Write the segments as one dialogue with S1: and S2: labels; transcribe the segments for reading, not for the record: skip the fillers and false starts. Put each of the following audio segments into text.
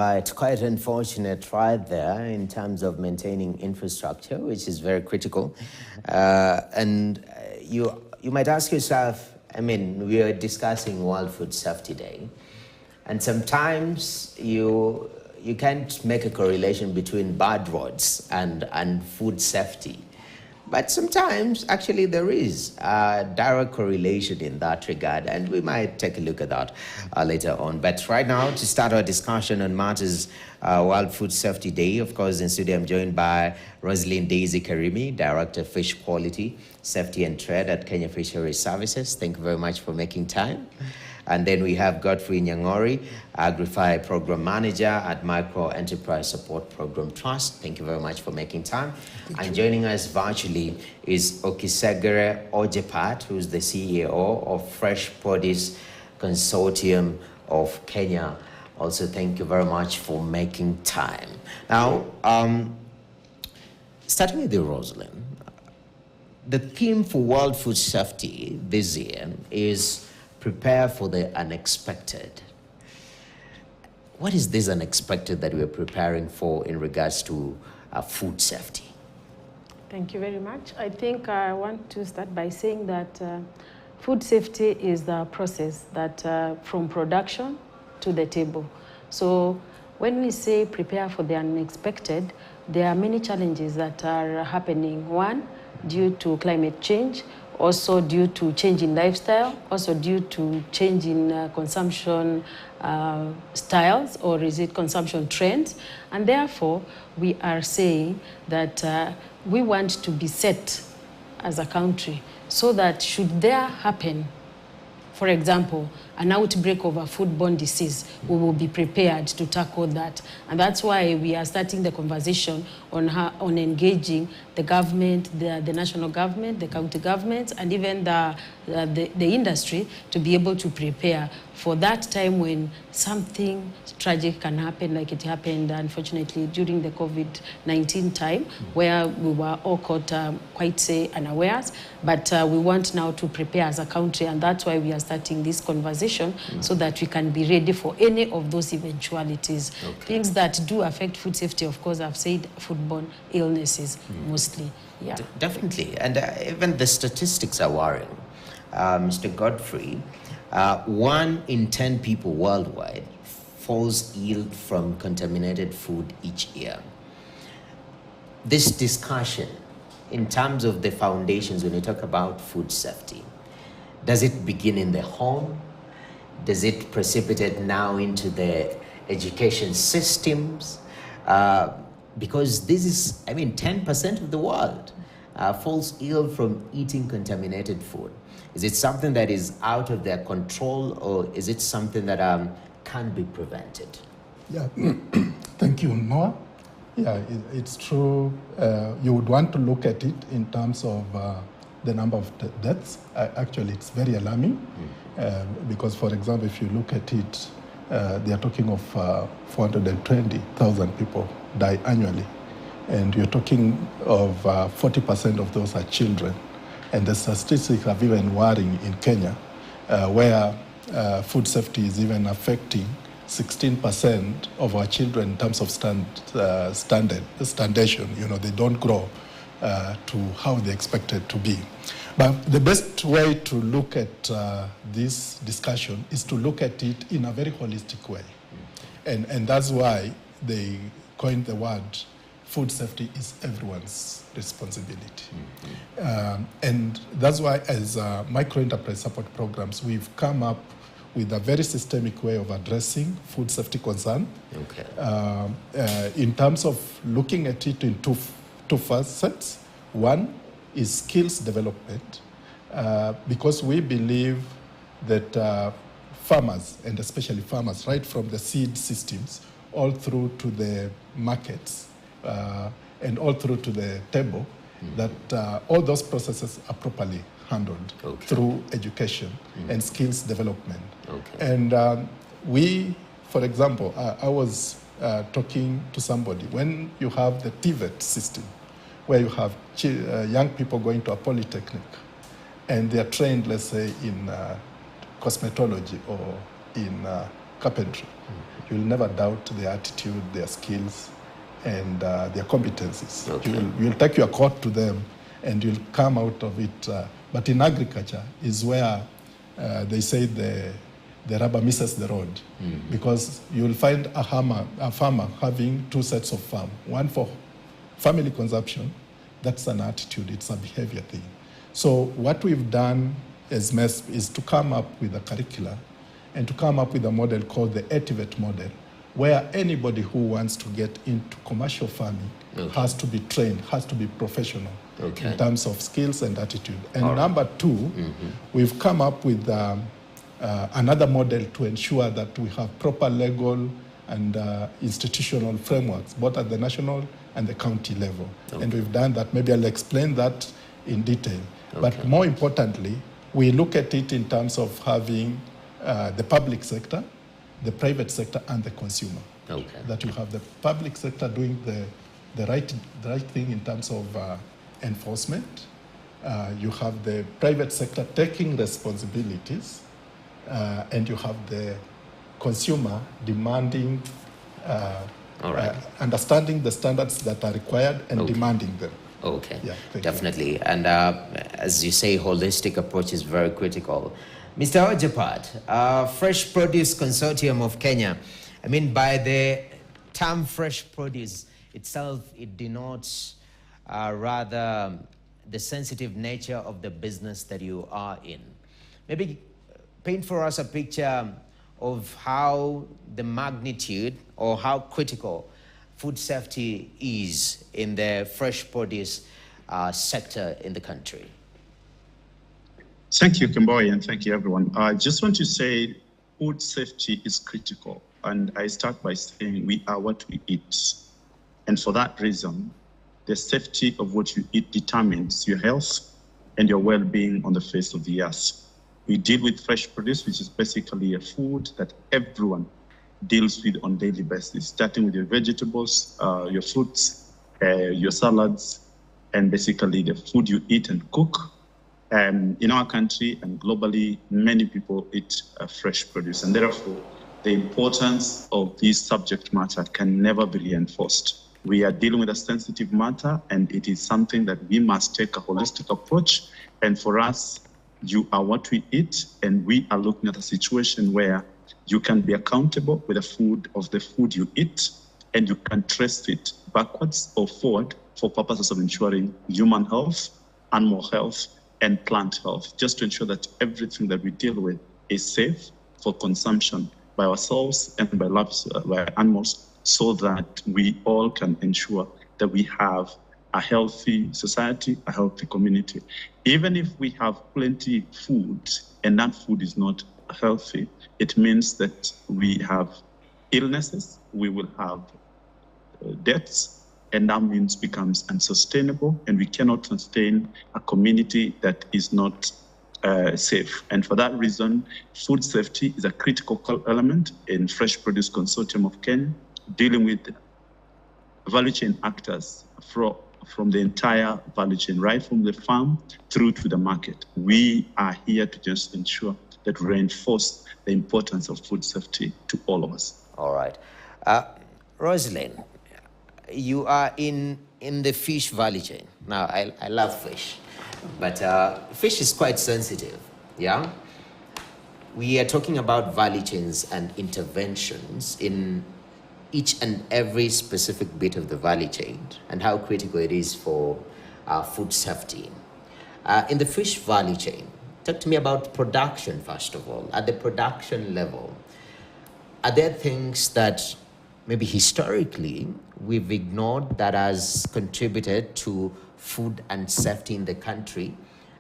S1: It's quite unfortunate right there in terms of maintaining infrastructure, which is very critical. You might ask yourself, I mean, we are discussing World Food Safety Day, and sometimes you can't make a correlation between bad roads and food safety. But sometimes, actually, there is a direct correlation in that regard, and we might take a look at that later on. But right now, to start our discussion on matters World Food Safety Day, of course, in studio, I'm joined by Rosalind Daisy Karimi, Director of Fish Quality, Safety and Trade at Kenya Fisheries Services. Thank you very much for making time. And then we have Godfrey Nyangori, Agrify Program Manager at Micro Enterprise Support Program Trust. Thank you very much for making time. And joining us virtually is Okisegere Ojepat, who's the CEO of Fresh Produce Consortium of Kenya. Also, thank you very much for making time. Now, starting with you, Rosalind, the theme for World Food Safety this year is prepare for the unexpected. What is this unexpected that we're preparing for in regards to food safety?
S2: Thank you very much. I think I want to start by saying that food safety is the process that from production to the table. So when we say prepare for the unexpected, there are many challenges that are happening. One, due to climate change, also due to change in lifestyle, also due to change in consumption styles, or is it consumption trends? And therefore, we are saying that we want to be set as a country so that should there happen, for example, an outbreak of a foodborne disease, we will be prepared to tackle that. And that's why we are starting the conversation on engaging the government, the national government, the county governments, and even the industry to be able to prepare for that time when something tragic can happen, like it happened, unfortunately, during the COVID-19 time, where we were all caught quite, say, unawares. But we want now to prepare as a country, and that's why we are starting this conversation, so that we can be ready for any of those eventualities. Okay. Things that do affect food safety, of course, I've said foodborne illnesses mostly. Yeah.
S1: Definitely, and even the statistics are worrying. Mr. Godfrey, 1 in 10 people worldwide falls ill from contaminated food each year. This discussion, in terms of the foundations, when you talk about food safety, does it begin in the home? Does it precipitate now into the education systems? Because this is, 10% of the world falls ill from eating contaminated food. Is it something that is out of their control, or is it something that can be prevented?
S3: Yeah, thank you, Noah. Yeah, it's true. You would want to look at it in terms of the number of deaths. Actually, it's very alarming because, for example, if you look at it, they are talking of 420,000 people die annually. And you're talking of 40% of those are children. And the statistics are even worrying in Kenya, where food safety is even affecting 16% of our children in terms of standardization. They don't grow to how they're expected to be. But the best way to look at this discussion is to look at it in a very holistic way. And that's why they coined the word food safety is everyone's responsibility. And that's why, as micro enterprise support programs, we've come up with a very systemic way of addressing food safety concern. Okay. In terms of looking at it in two facets. One is skills development, because we believe that farmers, and especially farmers, right from the seed systems all through to the markets, and all through to the table, that all those processes are properly handled through education and skills development. Okay. And we, for example, I was talking to somebody, when you have the TVET system, where you have young people going to a polytechnic, and they are trained, let's say, in cosmetology or in carpentry. You'll never doubt their attitude, their skills, and their competencies.
S1: Okay.
S3: You'll take your court to them, and you'll come out of it. But in agriculture is where they say the rubber misses the road, because you'll find a farmer having two sets of farm, one for family consumption. That's an attitude, it's a behavior thing. So what we've done as MESP is to come up with a curricula and to come up with a model called the authoritative model, where anybody who wants to get into commercial farming has to be trained, has to be professional in terms of skills and attitude. And number two, we've come up with another model to ensure that we have proper legal and institutional frameworks, both at the national and the county level. And we've done that. Maybe I'll explain that in detail. But more importantly, we look at it in terms of having the public sector, the private sector, and the consumer. That you have the public sector doing the right thing in terms of enforcement. You have the private sector taking responsibilities, and you have the consumer demanding, understanding the standards that are required and demanding them. Yeah,
S1: Definitely. You. And as you say, holistic approach is very critical. Mr. Ojapat, Fresh Produce Consortium of Kenya, I mean, by the term fresh produce itself, it denotes rather the sensitive nature of the business that you are in. Maybe paint for us a picture of how the magnitude or how critical food safety is in the fresh produce sector in the country.
S4: Thank you, Kimboi, and thank you, everyone. I just want to say food safety is critical. And I start by saying we are what we eat. And for that reason, the safety of what you eat determines your health and your well-being on the face of the earth. We deal with fresh produce, which is basically a food that everyone deals with on a daily basis, starting with your vegetables, your fruits, your salads, and basically the food you eat and cook. In our country and globally, many people eat fresh produce, and therefore the importance of this subject matter can never be reinforced. We are dealing with a sensitive matter, and it is something that we must take a holistic approach. And for us, you are what we eat, and we are looking at a situation where you can be accountable with the food you eat, and you can trace it backwards or forward for purposes of ensuring human health, animal health, and plant health, just to ensure that everything that we deal with is safe for consumption by ourselves and by animals, so that we all can ensure that we have a healthy society, a healthy community. Even if we have plenty food and that food is not healthy, it means that we have illnesses, we will have deaths, and that means becomes unsustainable, and we cannot sustain a community that is not safe. And for that reason, food safety is a critical element in Fresh Produce Consortium of Kenya, dealing with value chain actors from the entire value chain, right from the farm through to the market. We are here to just ensure that we reinforce the importance of food safety to all of us.
S1: All right. Rosalind, you are in the fish value chain. Now, I love fish, but fish is quite sensitive, yeah? We are talking about value chains and interventions in each and every specific bit of the value chain and how critical it is for food safety. In the fish value chain, talk to me about production, first of all. At the production level, are there things that maybe historically we've ignored that has contributed to food and safety in the country?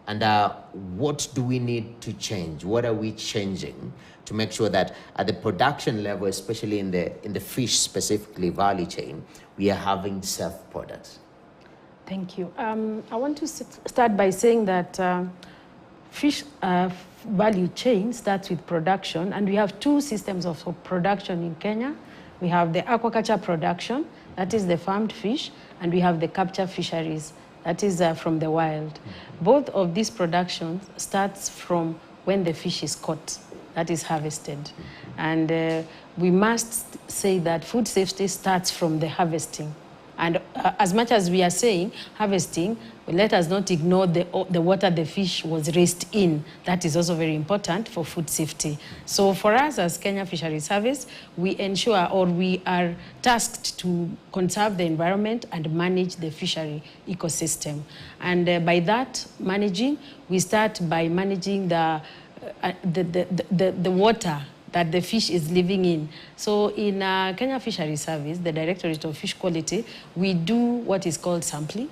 S1: And what do we need to change? What are we changing to make sure that at the production level, especially in the fish specifically value chain, we are having safe products?
S2: Thank you. I want to start by saying that fish value chain starts with production, and we have two systems of production in Kenya. We have the aquaculture production, that is the farmed fish, and we have the capture fisheries, that is from the wild. Both of these productions starts from when the fish is caught. that is harvested. And we must say that food safety starts from the harvesting. And as much as we are saying harvesting, let us not ignore the water the fish was raised in. That is also very important for food safety. So for us as Kenya Fisheries Service, we ensure, or we are tasked to conserve the environment and manage the fishery ecosystem. And by that managing, we start by managing the water that the fish is living in. So in Kenya Fisheries Service, the Directorate of Fish Quality, we do what is called sampling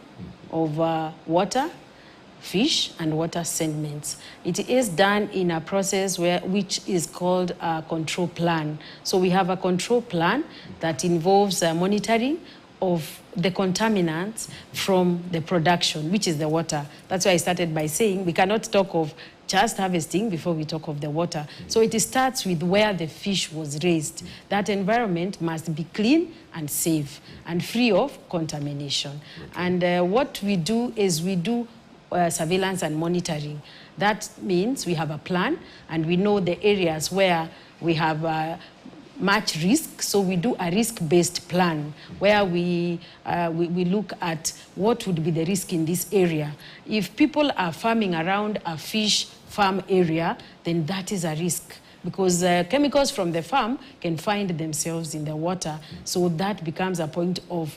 S2: of water, fish, and water sediments. It is done in a process which is called a control plan. So we have a control plan that involves monitoring of the contaminants from the production, which is the water. That's why I started by saying we cannot talk of just harvesting before we talk of the water. So it starts with where the fish was raised. That environment must be clean and safe and free of contamination. And what we do is we do surveillance and monitoring. That means we have a plan and we know the areas where we have much risk, so we do a risk-based plan where we look at what would be the risk in this area. If people are farming around a fish farm area, then that is a risk because chemicals from the farm can find themselves in the water. So that becomes a point of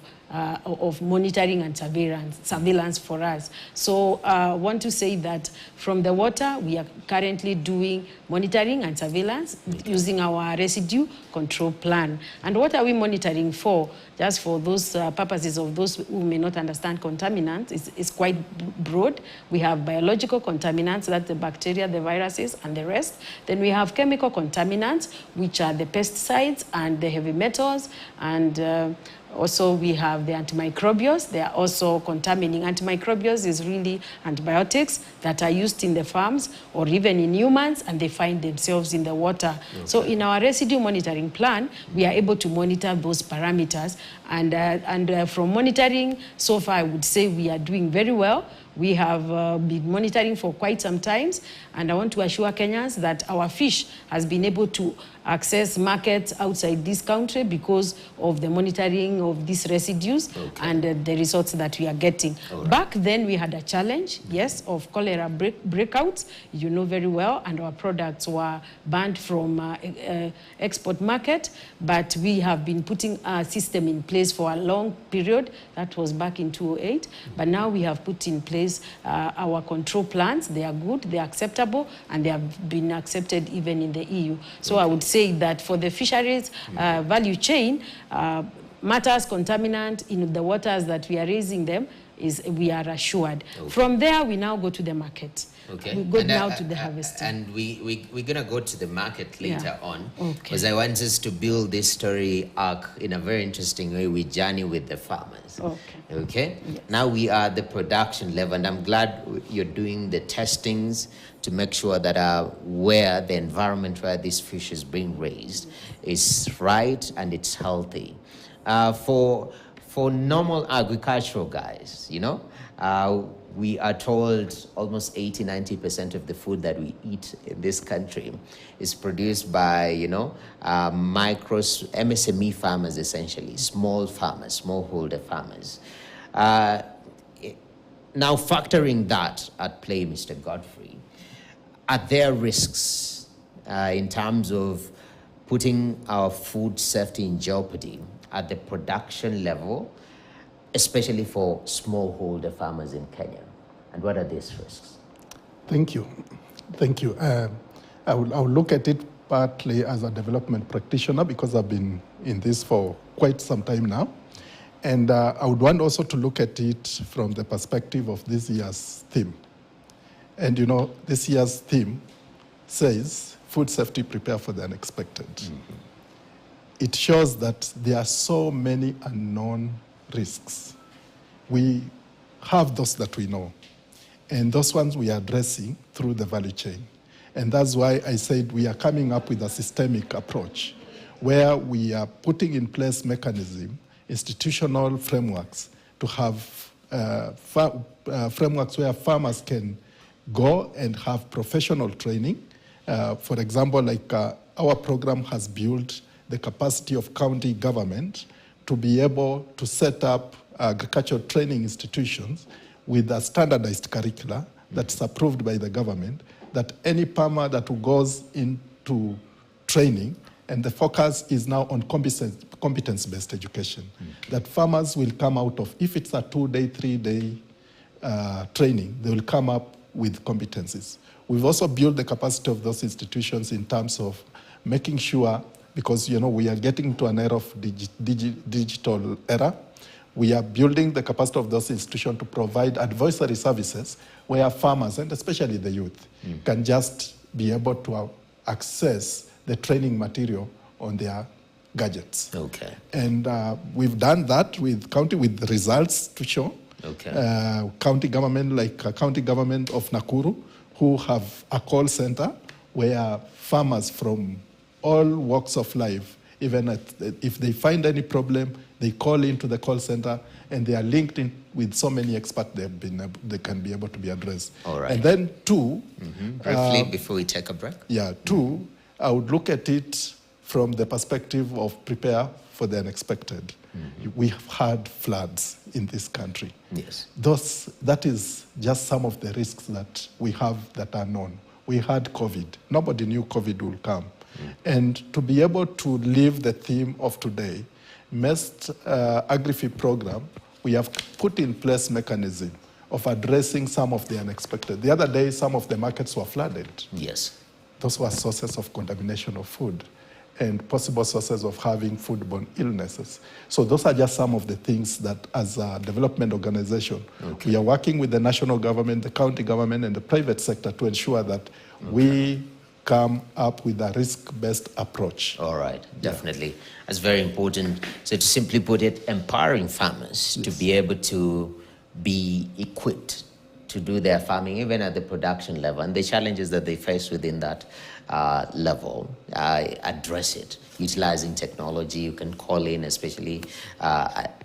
S2: monitoring and surveillance for us. So I want to say that from the water, we are currently doing monitoring and surveillance using our residue control plan. And what are we monitoring for? Just for those purposes of those who may not understand contaminants, it's quite broad. We have biological contaminants, that's the bacteria, the viruses, and the rest. Then we have chemical contaminants, which are the pesticides and the heavy metals, and also we have the antimicrobials. They are also contaminating. Antimicrobials is really antibiotics that are used in the farms or even in humans, and they find themselves in the water. Okay. So in our residue monitoring plan, we are able to monitor those parameters. And from monitoring, so far I would say we are doing very well. We have been monitoring for quite some time, and I want to assure Kenyans that our fish has been able to access markets outside this country because of the monitoring of these residues and the results that we are getting. Right. Back then, we had a challenge, yes, of cholera breakouts, you know very well, and our products were banned from export market, but we have been putting a system in place for a long period. That was back in 2008, but now we have put in place our control plans. They are good, they are acceptable, and they have been accepted even in the EU. So I would say that for the fisheries value chain, matters contaminant in the waters that we are raising them, we are assured. From there, we now go to the market. We go now to the harvesting.
S1: And we're going to go to the market later on, because I want us to build this story arc in a very interesting way. We journey with the farmers. Okay? Yes. Now we are at the production level, and I'm glad you're doing the testings to make sure that where the environment where this fish is being raised is right and it's healthy. For normal agricultural guys, you know, we are told almost 80–90% of the food that we eat in this country is produced by, you know, MSME farmers, essentially, small farmers, smallholder farmers. Now, factoring that at play, Mr. Godfrey, are there risks in terms of putting our food safety in jeopardy at the production level, especially for smallholder farmers in Kenya? And what are these risks?
S3: Thank you. Thank you. I will look at it partly as a development practitioner because I've been in this for quite some time now. And I would want also to look at it from the perspective of this year's theme. And you know, this year's theme says, food safety, prepare for the unexpected. It shows that there are so many unknown risks. We have those that we know, and those ones we are addressing through the value chain. And that's why I said we are coming up with a systemic approach where we are putting in place mechanism, institutional frameworks to have frameworks where farmers can go and have professional training For example, like our program has built the capacity of county government to be able to set up agricultural training institutions with a standardized curricula that's approved by the government, that any farmer that goes into training, and the focus is now on competence-based education, that farmers will come out of, if it's a 2-day, 3-day training, they will come up with competencies. We've also built the capacity of those institutions in terms of making sure, because we are getting to an era of digital era, we are building the capacity of those institutions to provide advisory services where farmers, and especially the youth, can just be able to access the training material on their gadgets.
S1: Okay.
S3: And we've done that with the results to show.
S1: Okay.
S3: County government, like county government of Nakuru, who have a call center where farmers from all walks of life, even if they find any problem, they call into the call center, and they are linked in with so many experts they can be able to be addressed.
S1: All right.
S3: And then two,
S1: briefly before we take a break.
S3: Yeah, two, I would look at it from the perspective of prepare for the unexpected. We have had floods in this country.
S1: Yes.
S3: That is just some of the risks that we have that are known. We had COVID. Nobody knew COVID would come. And to be able to live the theme of today, MEST Agri-Fee program, we have put in place mechanism of addressing some of the unexpected. The other day, some of the markets were flooded.
S1: Yes.
S3: Those were sources of contamination of food and possible sources of having foodborne illnesses. So those are just some of the things that as a development organization, we are working with the national government, the county government, and the private sector to ensure that we come up with a risk-based approach.
S1: All right, definitely. That's very important. So to simply put it, empowering farmers to be able to be equipped to do their farming, even at the production level, and the challenges that they face within that level, address it. Utilizing technology, you can call in, especially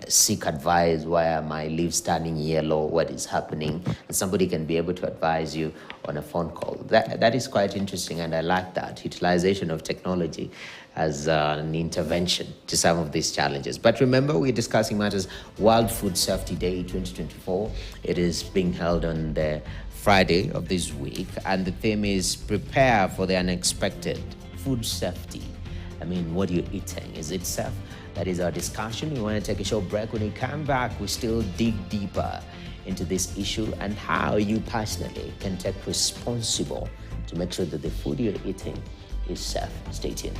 S1: seek advice. Why are my leaves turning yellow? What is happening? And somebody can be able to advise you on a phone call. That is quite interesting, and I like that. Utilization of technology as an intervention to some of these challenges. But remember, we're discussing matters World Food Safety Day 2024. It is being held on the Friday of this week, and the theme is prepare for the unexpected. Food safety. I mean, what you're eating, is it safe? That is our discussion. We want to take a short break. When we come back, we still dig deeper into this issue and how you personally can take responsible to make sure that the food you're eating is safe. Stay tuned.